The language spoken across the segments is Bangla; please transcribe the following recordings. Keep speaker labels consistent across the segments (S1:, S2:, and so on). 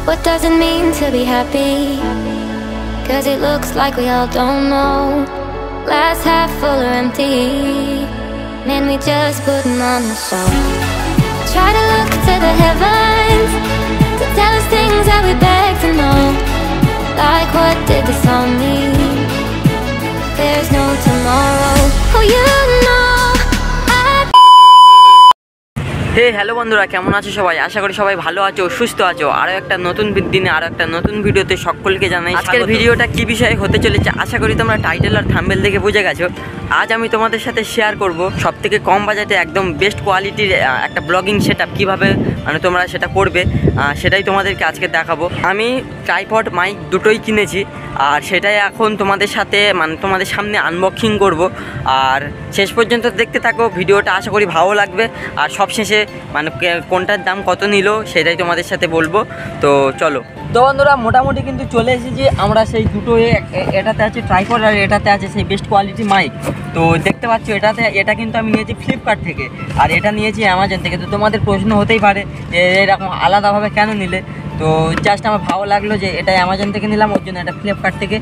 S1: What does it mean to be happy? 'Cause it looks like we all don't know. Glass half full or empty, man, we just putting on the show. Try to look to the heavens to tell us things that we beg to know. Like, what did this all mean? There's no tomorrow. Oh, you know.
S2: হে হ্যালো বন্ধুরা, কেমন আছো সবাই? আশা করি সবাই ভালো আছো, সুস্থ আছো। আরও একটা নতুন দিনে আরও একটা নতুন ভিডিওতে সকলকে জানাই। আজকের ভিডিওটা কি বিষয়ে হতে চলেছে আশা করি তোমরা টাইটেল আর থাম্বনেল দেখে বুঝে গেছো। আজ আমি তোমাদের সাথে শেয়ার করব সবথেকে কম বাজেটে একদম বেস্ট কোয়ালিটির একটা ব্লগিং সেটআপ কিভাবে মানে তোমরা সেটা করবে, সেটাই তোমাদেরকে আজকে দেখাবো। আমি ট্রাইপড মাইক দুটোই কিনেছি আর সেটাই এখন তোমাদের সাথে মানে তোমাদের সামনে আনবক্সিং করব। আর শেষ পর্যন্ত দেখতে থাকো ভিডিওটা, আশা করি ভালো লাগবে। আর সবশেষে মানে কোনটার দাম কত নিল সেটাই তোমাদের সাথে বলবো। তো চলো। তো বন্ধুরা, মোটামুটি কিন্তু চলে এসেছি আমরা সেই দুটো, এটাতে আছে ট্রাইপড আর এটাতে আছে সেই বেস্ট কোয়ালিটি মাইক। তো দেখতে পাচ্ছ এটা কিন্তু আমি নিয়েছি ফ্লিপকার্ট থেকে আর এটা নিয়েছি অ্যামাজন থেকে। তো তোমাদের প্রশ্ন হতেই পারে যে এরকম আলাদাভাবে কেন নিলে। তো জাস্ট আমার ভালো লাগলো যে এটা অ্যামাজন থেকে নিলাম, ওর জন্য এটা ফ্লিপকার্ট থেকে।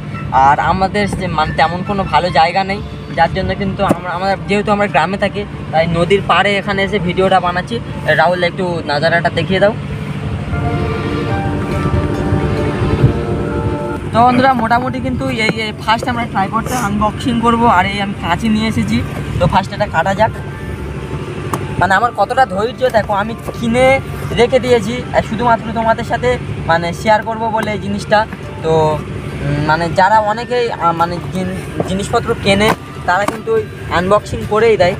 S2: আর আমাদের মানে তেমন কোনো ভালো জায়গা নেই, যার জন্য কিন্তু আমরা যেহেতু আমরা গ্রামে থাকি তাই নদীর পাড়ে এখানে এসে ভিডিওটা বানাচ্ছি। রাহুল, একটু নাজারাটা দেখিয়ে দাও। তো বন্ধুরা, মোটামুটি কিন্তু এই ফার্স্ট আমরা ট্রাইপডটা আনবক্সিং করব। আর এই আমি কাঁচি নিয়ে এসেছি, তো ফার্স্ট এটা কাটা যাক। মানে আমার কতটা ধৈর্য দেখো, আমি কিনে রেখে দিয়েছি আর শুধুমাত্র তোমাদের সাথে মানে শেয়ার করব বলে এই জিনিসটা। তো মানে যারা অনেকেই মানে জিনিসপত্র কেনে তারা কিন্তু আনবক্সিং করেই দেয়।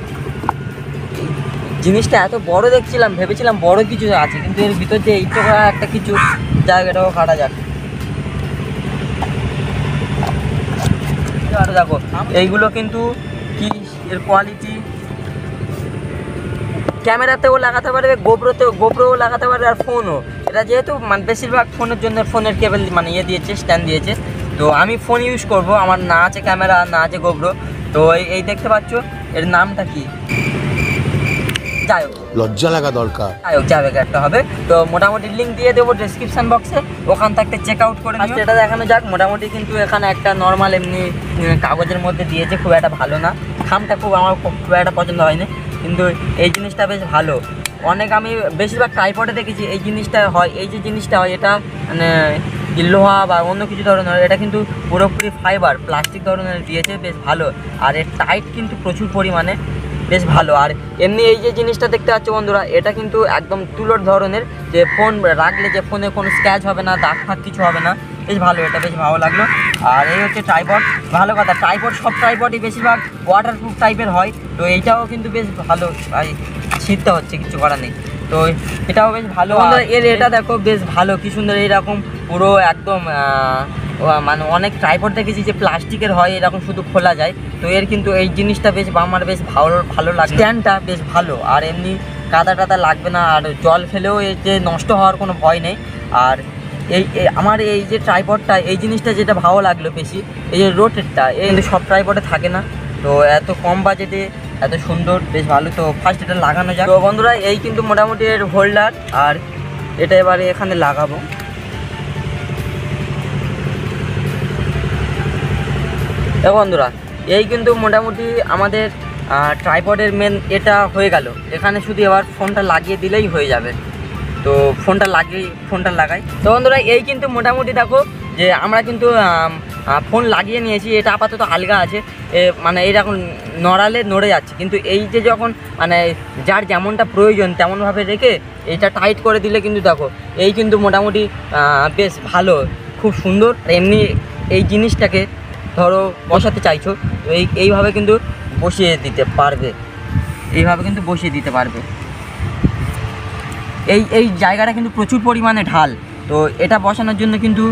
S2: জিনিসটা এত বড় দেখছিলাম, ভেবেছিলাম বড় কিছু আছে, কিন্তু এর ভিতর যে এইটা একটা কিছু জায়গাটাও কাটা যাক। আর দেখো এইগুলো কিন্তু কি এর কোয়ালিটি, ক্যামেরাতেও লাগাতে পারবে, গোপ্রোও লাগাতে পারবে আর ফোনও। এটা যেহেতু মানে বেশিরভাগ ফোনের জন্য ফোনের কেবল মানে দিয়েছে, স্ট্যান্ড দিয়েছে। তো আমি ফোন ইউজ করব, আমার না আছে ক্যামেরা না আছে গোপ্রো। তো এই দেখতে পাচ্ছ এর নামটা কি, যাই হোক
S3: লজ্জা লাগা দরকার,
S2: যাই হোক যাবে একটা হবে। তো মোটামুটি লিঙ্ক দিয়ে দেবো ডেসক্রিপশান বক্সে, ওখান থেকে চেক আউট করে নিও। এটা দেখানো যাক। মোটামুটি কিন্তু এখানে একটা নর্মাল এমনি কাগজের মধ্যে দিয়েছে, খুব একটা ভালো না, খামটা আমার খুব একটা পছন্দ হয়নি, কিন্তু এই জিনিসটা বেশ ভালো। আমি বেশিরভাগ ট্রাইপডে দেখেছি এই জিনিসটা হয়, এই যে জিনিসটা হয় এটা মানে লোহা বা অন্য কিছু ধরনের, এটা কিন্তু পুরোপুরি ফাইবার প্লাস্টিক ধরনের দিয়েছে, বেশ ভালো। আর এর টাইট কিন্তু প্রচুর পরিমাণে, বেশ ভালো। আর এমনি এই যে জিনিসটা দেখতে পাচ্ছ বন্ধুরা, এটা কিন্তু একদম তুলোর ধরনের, যে ফোন রাখলে যে ফোনে কোনো স্ক্র্যাচ হবে না, দাগ ফাগ কিছু হবে না, বেশ ভালো, এটা বেশ ভালো লাগলো। আর এই হচ্ছে ট্রাইপড। ভালো কথা, ট্রাইপড সব ট্রাইপডই বেশিরভাগ ওয়াটারপ্রুফ টাইপের হয়। তো এইটাও কিন্তু বেশ ভালো, ছিঁড়তে হচ্ছে, কিছু করার নেই। তো এটাও বেশ ভালো। এর এটা দেখো বেশ ভালো, কি সুন্দর, এইরকম পুরো একদম মানে অনেক ট্রাইপড দেখেছি যে প্লাস্টিকের হয়, এরকম শুধু খোলা যায়। তো এর কিন্তু এই জিনিসটা বেশ আমার বেশ ভালো লাগে, স্ট্যান্ডটা বেশ ভালো। আর এমনি কাদা টাদা লাগবে না, আর জল ফেলেও এর যে নষ্ট হওয়ার কোনো ভয় নেই। আর আমার এই যে ট্রাইপডটা, এই জিনিসটা যেটা ভালো লাগলো বেশি, এই যে রোটেটটা, এই কিন্তু সব ট্রাইপডে থাকে না। তো এত কম বাজেটে এত সুন্দর, বেশ ভালো। তো ফার্স্ট এটা লাগানো যাক। তো বন্ধুরা, এই কিন্তু মোটামুটি এর হোল্ডার, আর এটা এবারে এখানে লাগাবো। বন্ধুরা, এই কিন্তু মোটামুটি আমাদের ট্রাইপডের মেন এটা হয়ে গেল। এখানে শুধু এবার ফোনটা লাগিয়ে দিলেই হয়ে যাবে। তো ফোনটা লাগাই। তো বন্ধুরা, এই কিন্তু মোটামুটি দেখো যে আমরা কিন্তু ফোন লাগিয়ে নিয়েছি। এটা আপাতত আলগা আছে, মানে এইরকম নড়ালে নড়ে যাচ্ছে, কিন্তু এই যে যখন মানে যার যেমনটা প্রয়োজন তেমনভাবে রেখে এইটা টাইট করে দিলে কিন্তু দেখো এই কিন্তু মোটামুটি বেশ ভালো, খুব সুন্দর। এমনি এই জিনিসটাকে ধরো বসাতে চাইছো, তো এইভাবে কিন্তু বসিয়ে দিতে পারবে, এই জায়গাটা কিন্তু প্রচুর পরিমাণে ঢাল। তো এটা বসানোর জন্য কিন্তু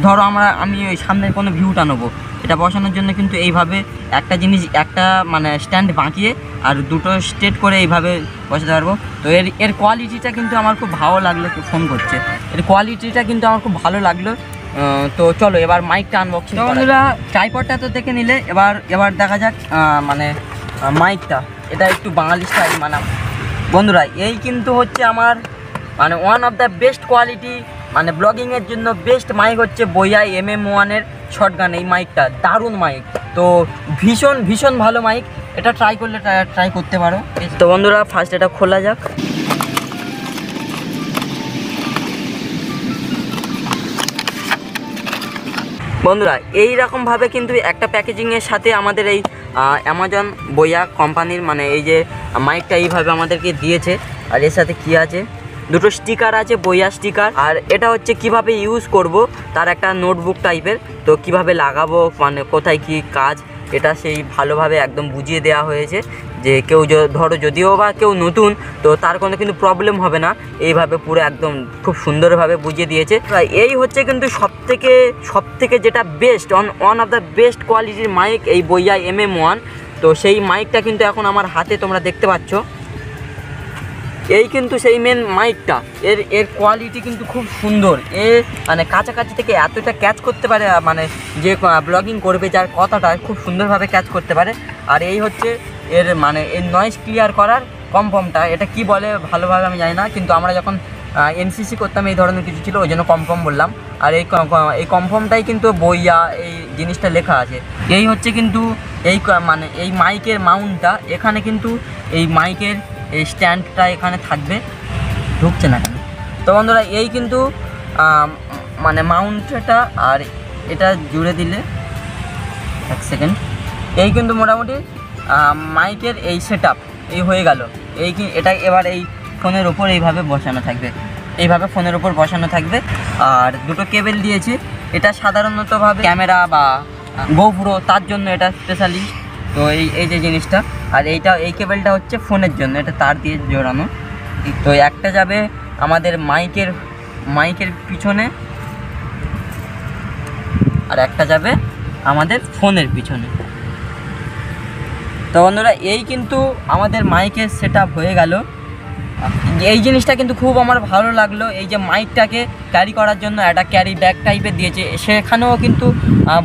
S2: ধরো আমি ওই সামনের কোনো ভিউটা নেবো, এটা বসানোর জন্য কিন্তু এইভাবে একটা মানে স্ট্যান্ড বাঁকিয়ে আর দুটো স্ট্রেট করে এইভাবে বসাতে পারবো। তো এর কোয়ালিটিটা কিন্তু আমার খুব ভালো লাগলো, ফোন করছে, এর কোয়ালিটিটা কিন্তু আমার খুব ভালো লাগলো। তো চলো এবার মাইকটা আনবক্সিং। তো বন্ধুরা, ট্রাইপডটা তো দেখে নিলে, এবার দেখা যাক মানে মাইকটা। এটা একটু বাঙালি স্টাইল বন্ধুরা, এই কিন্তু হচ্ছে আমার মানে one of the best quality মানে ব্লগিংয়ের জন্য বেস্ট মাইক হচ্ছে বোয়া MM1-এর শটগান। এই মাইকটা দারুণ মাইক, তো ভীষণ ভীষণ ভালো মাইক। এটা ট্রাই করলে ট্রাই করতে পারো। তো বন্ধুরা ফার্স্ট এটা খোলা যাক। বন্ধুরা এই রকমভাবে কিন্তু একটা প্যাকেজিংয়ের সাথে আমাদের এই অ্যামাজন বোয়া কোম্পানির মানে এই যে মাইকটা এইভাবে আমাদেরকে দিয়েছে। আর এর সাথে কি আছে, দুটো স্টিকার আছে, বোয়া স্টিকার। আর এটা হচ্ছে কিভাবে ইউজ করব তার একটা নোটবুক টাইপের। তো কিভাবে লাগাবো, মানে কোথায় কি কাজ, এটা সেই ভালোভাবে একদম বুঝিয়ে দেওয়া হয়েছে যে কেউ ধরো যদিও বা কেউ নতুন, তো তার কোনো কিন্তু প্রবলেম হবে না। এইভাবে পুরো একদম খুব সুন্দরভাবে বুঝিয়ে দিয়েছে। এই হচ্ছে কিন্তু সবথেকে যেটা best, one of the best কোয়ালিটির মাইক এই বোয়া MM1। তো সেই মাইকটা কিন্তু এখন আমার হাতে তোমরা দেখতে পাচ্ছ। এই কিন্তু সেই মেন মাইকটা, এর কোয়ালিটি কিন্তু খুব সুন্দর। মানে কাছাকাছি থেকে এতটা ক্যাচ করতে পারে, মানে যে ব্লগিং করবে যার কথাটা খুব সুন্দরভাবে ক্যাচ করতে পারে। আর এই হচ্ছে এর মানে এর নয়েজ ক্লিয়ার করার কম্পমটা, এটা কি বলে ভালোভাবে আমি জানি না, কিন্তু আমরা যখন NCC করতাম এই ধরনের কিছু ছিল, ওই জন্য কম্পম বললাম। আর এই কম্পমটাই কিন্তু বইয়া এই জিনিসটা লেখা আছে। এই হচ্ছে কিন্তু মানে এই মাইকের মাউন্টটা, এখানে কিন্তু এই মাইকের এই স্ট্যান্ডটা এখানে থাকবে, ঢুকছে না কেন। তো বন্ধুরা এই কিন্তু মানে মাউন্টটা, আর এটা জুড়ে দিলে এক সেকেন্ড, এই কিন্তু মোটামুটি মাইকের এই সেটআপ এই হয়ে গেল। এটা এবার এই ফোনের ওপর এইভাবে বসানো থাকবে, এইভাবে ফোনের ওপর বসানো থাকবে। আর দুটো কেবেল দিয়েছে, এটা সাধারণতভাবে ক্যামেরা বা গোপ্রো তার জন্য এটা স্পেশালি। তো এই যে জিনিসটা, আর এই কেবেলটা হচ্ছে ফোনের জন্য, এটা তার দিয়ে জোড়ানো। তো একটা যাবে আমাদের মাইকের পিছনে, আর একটা যাবে আমাদের ফোনের পিছনে। তো বন্ধুরা এই কিন্তু আমাদের মাইকের সেটআপ হয়ে গেল। এই জিনিসটা কিন্তু খুব আমার ভালো লাগলো, এই যে মাইকটাকে ক্যারি করার জন্য একটা ক্যারি ব্যাগ টাইপের দিয়েছে, সেখানেও কিন্তু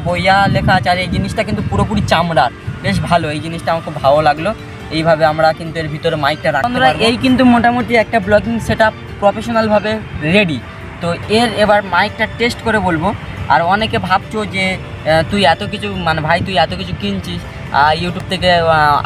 S2: বোয়া লেখা আছে। আর এই জিনিসটা কিন্তু পুরোপুরি চামড়ার, বেশ ভালো। এই জিনিসটা আমার খুব ভালো লাগলো। এইভাবে আমরা কিন্তু এর ভিতরে মাইকটা রাখতে পারবো। এই কিন্তু মোটামুটি একটা ব্লগিং সেটআপ প্রফেশনালভাবে রেডি। তো এবার মাইকটা টেস্ট করে বলবো। আর অনেকে ভাবছো যে তুই এত কিছু, মানে ভাই তুই এত কিছু কিনছিস, ইউটিউব থেকে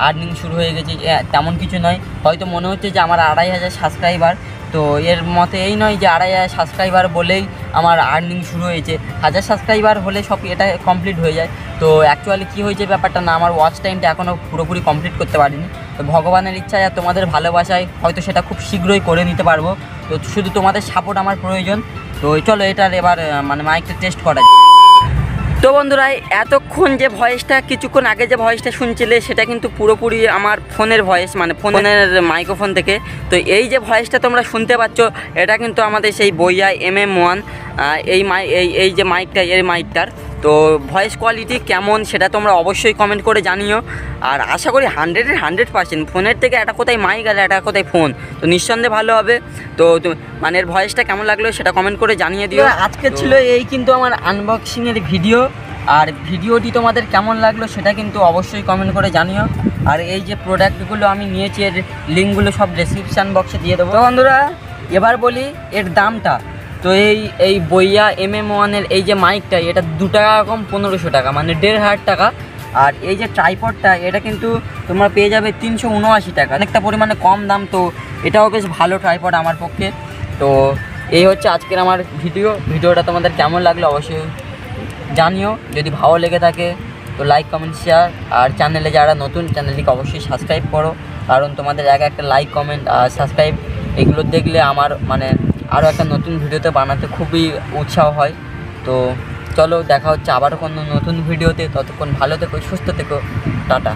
S2: আর্নিং শুরু হয়ে গেছে, তেমন কিছু নয়। হয়তো মনে হচ্ছে যে আমার 2500 সাবস্ক্রাইবার, তো এর মতে এই নয় যে 2500 সাবস্ক্রাইবার বলেই আমার আর্নিং শুরু হয়েছে। 1000 সাবস্ক্রাইবার হলে সব এটা কমপ্লিট হয়ে যায়। তো অ্যাকচুয়ালি কী হয়েছে ব্যাপারটা না, আমার ওয়াচ টাইমটা এখনও পুরোপুরি কমপ্লিট করতে পারিনি। তো ভগবানের ইচ্ছায় আর তোমাদের ভালোবাসায় হয়তো সেটা খুব শীঘ্রই করে নিতে পারবো। তো শুধু তোমাদের সাপোর্ট আমার প্রয়োজন। তো চলো এটার এবার মানে মাইকটা টেস্ট করা যায়। তো বন্ধুরা এতক্ষণ যে ভয়েসটা, কিছুক্ষণ আগে যে ভয়েসটা শুনছিলে, সেটা কিন্তু পুরোপুরি আমার ফোনের ভয়েস, মানে ফোনের মাইক্রোফোন থেকে। তো এই যে ভয়েসটা তোমরা শুনতে পাচ্ছ, এটা কিন্তু আমাদের সেই বোয়া MM1 এই যে মাইকটা, এর মাইকটার। তো ভয়েস কোয়ালিটি কেমন সেটা তোমরা অবশ্যই কমেন্ট করে জানিও। আর আশা করি 100% ফোনের থেকে এটা কোথায় মাইক আর এটা কোথায় ফোন, তো নিঃসন্দেহে ভালো হবে। তো মানে এর ভয়েসটা কেমন লাগলো সেটা কমেন্ট করে জানিয়ে দিও। আজকে ছিল এই কিন্তু আমার আনবক্সিংয়ের ভিডিও। আর ভিডিওটি তোমাদের কেমন লাগলো সেটা কিন্তু অবশ্যই কমেন্ট করে জানিও। আর এই যে প্রোডাক্টগুলো আমি নিয়েছি, এর লিঙ্কগুলো সব ডেসক্রিপশান বক্সে দিয়ে দেবো। তো বন্ধুরা এবার বলি এর দামটা। তো এই বোয়া MM1-এর এই যে মাইকটা, এটা 2 টাকা কম 1500 টাকা, মানে 1500 টাকা। আর এই যে ট্রাইপডটা, এটা কিন্তু তোমরা পেয়ে যাবে 379 টাকা, অনেকটা পরিমাণে কম দাম। তো এটাও বেশ ভালো ট্রাইপড আমার পক্ষে। তো এই হচ্ছে আজকের আমার ভিডিওটা তোমাদের কেমন লাগলো অবশ্যই জানিও। যদি ভালো লেগে থাকে তো লাইক, কমেন্ট, শেয়ার। আর চ্যানেলে যারা নতুন, চ্যানেলটিকে অবশ্যই সাবস্ক্রাইব করো, কারণ তোমাদের একটা লাইক, কমেন্ট আর সাবস্ক্রাইব এগুলো দেখলে আমার মানে আরও একটা নতুন ভিডিওতে বানাতে খুবই উৎসাহ হয়। তো চলো দেখা হচ্ছে আবারও কোনো নতুন ভিডিওতে। ততক্ষণ ভালো থেকো, সুস্থ থেকো, টাটা।